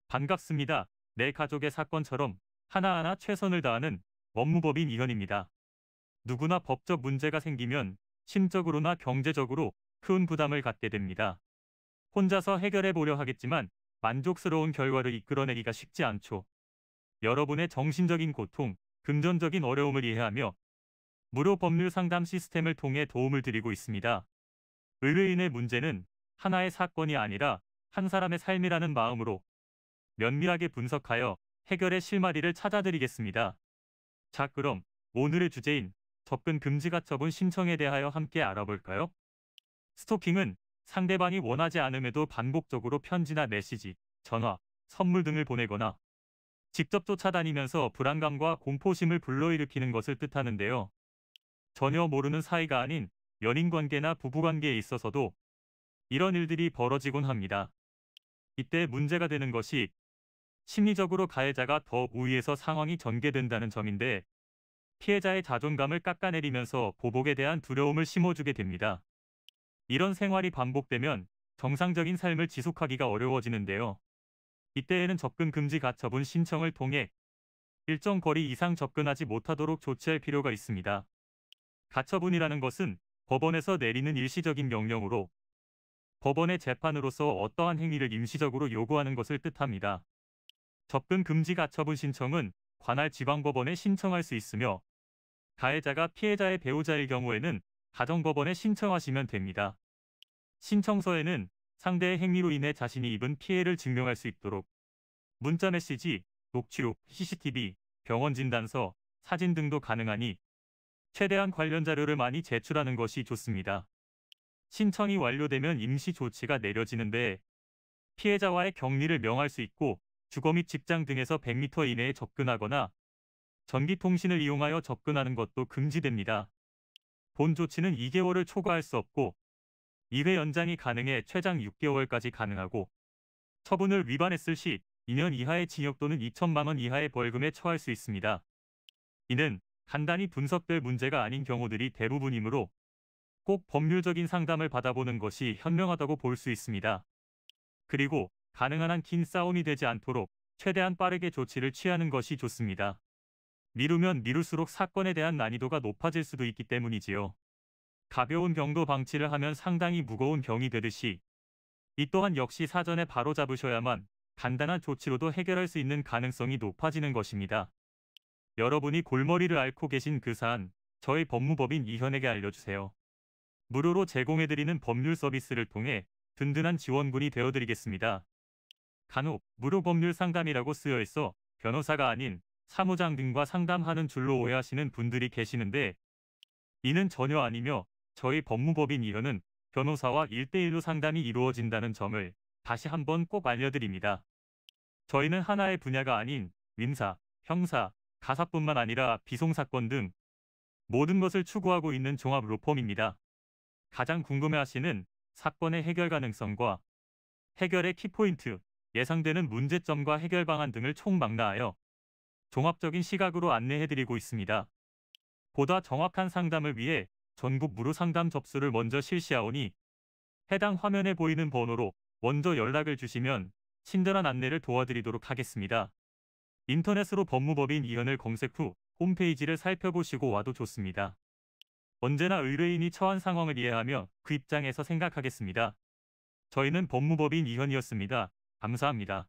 반갑습니다. 내 가족의 사건처럼 하나하나 최선을 다하는 법무법인 이현입니다. 누구나 법적 문제가 생기면 심적으로나 경제적으로 큰 부담을 갖게 됩니다. 혼자서 해결해 보려 하겠지만 만족스러운 결과를 이끌어내기가 쉽지 않죠. 여러분의 정신적인 고통, 금전적인 어려움을 이해하며 무료 법률 상담 시스템을 통해 도움을 드리고 있습니다. 의뢰인의 문제는 하나의 사건이 아니라 한 사람의 삶이라는 마음으로 면밀하게 분석하여 해결의 실마리를 찾아드리겠습니다. 자, 그럼 오늘의 주제인 접근 금지 가처분 신청에 대하여 함께 알아볼까요? 스토킹은 상대방이 원하지 않음에도 반복적으로 편지나 메시지, 전화, 선물 등을 보내거나 직접 쫓아다니면서 불안감과 공포심을 불러일으키는 것을 뜻하는데요. 전혀 모르는 사이가 아닌 연인관계나 부부관계에 있어서도 이런 일들이 벌어지곤 합니다. 이때 문제가 되는 것이 심리적으로 가해자가 더 우위에서 상황이 전개된다는 점인데, 피해자의 자존감을 깎아내리면서 보복에 대한 두려움을 심어주게 됩니다. 이런 생활이 반복되면 정상적인 삶을 지속하기가 어려워지는데요. 이때에는 접근 금지 가처분 신청을 통해 일정 거리 이상 접근하지 못하도록 조치할 필요가 있습니다. 가처분이라는 것은 법원에서 내리는 일시적인 명령으로 법원의 재판으로서 어떠한 행위를 임시적으로 요구하는 것을 뜻합니다. 접근 금지 가처분 신청은 관할 지방법원에 신청할 수 있으며, 가해자가 피해자의 배우자일 경우에는 가정법원에 신청하시면 됩니다. 신청서에는 상대의 행위로 인해 자신이 입은 피해를 증명할 수 있도록 문자 메시지, 녹취록, CCTV, 병원 진단서, 사진 등도 가능하니 최대한 관련 자료를 많이 제출하는 것이 좋습니다. 신청이 완료되면 임시 조치가 내려지는데, 피해자와의 격리를 명할 수 있고 주거 및 직장 등에서 100m 이내에 접근하거나 전기통신을 이용하여 접근하는 것도 금지됩니다. 본 조치는 2개월을 초과할 수 없고 2회 연장이 가능해 최장 6개월까지 가능하고, 처분을 위반했을 시 2년 이하의 징역 또는 2천만 원 이하의 벌금에 처할 수 있습니다. 이는 간단히 분석될 문제가 아닌 경우들이 대부분이므로 꼭 법률적인 상담을 받아보는 것이 현명하다고 볼 수 있습니다. 그리고 가능한 한 긴 싸움이 되지 않도록 최대한 빠르게 조치를 취하는 것이 좋습니다. 미루면 미룰수록 사건에 대한 난이도가 높아질 수도 있기 때문이지요. 가벼운 병도 방치를 하면 상당히 무거운 병이 되듯이 이 또한 역시 사전에 바로잡으셔야만 간단한 조치로도 해결할 수 있는 가능성이 높아지는 것입니다. 여러분이 골머리를 앓고 계신 그 사안, 저희 법무법인 이현에게 알려주세요. 무료로 제공해드리는 법률 서비스를 통해 든든한 지원군이 되어드리겠습니다. 간혹 무료 법률 상담이라고 쓰여 있어 변호사가 아닌 사무장 등과 상담하는 줄로 오해하시는 분들이 계시는데, 이는 전혀 아니며 저희 법무법인 이현은 변호사와 1대1로 상담이 이루어진다는 점을 다시 한번 꼭 알려드립니다. 저희는 하나의 분야가 아닌 민사, 형사, 가사뿐만 아니라 비송사건 등 모든 것을 추구하고 있는 종합 로펌입니다. 가장 궁금해하시는 사건의 해결 가능성과 해결의 키포인트, 예상되는 문제점과 해결 방안 등을 총망라하여 종합적인 시각으로 안내해드리고 있습니다. 보다 정확한 상담을 위해 전국 무료 상담 접수를 먼저 실시하오니 해당 화면에 보이는 번호로 먼저 연락을 주시면 친절한 안내를 도와드리도록 하겠습니다. 인터넷으로 법무법인 이현을 검색 후 홈페이지를 살펴보시고 와도 좋습니다. 언제나 의뢰인이 처한 상황을 이해하며 그 입장에서 생각하겠습니다. 저희는 법무법인 이현이었습니다. 감사합니다.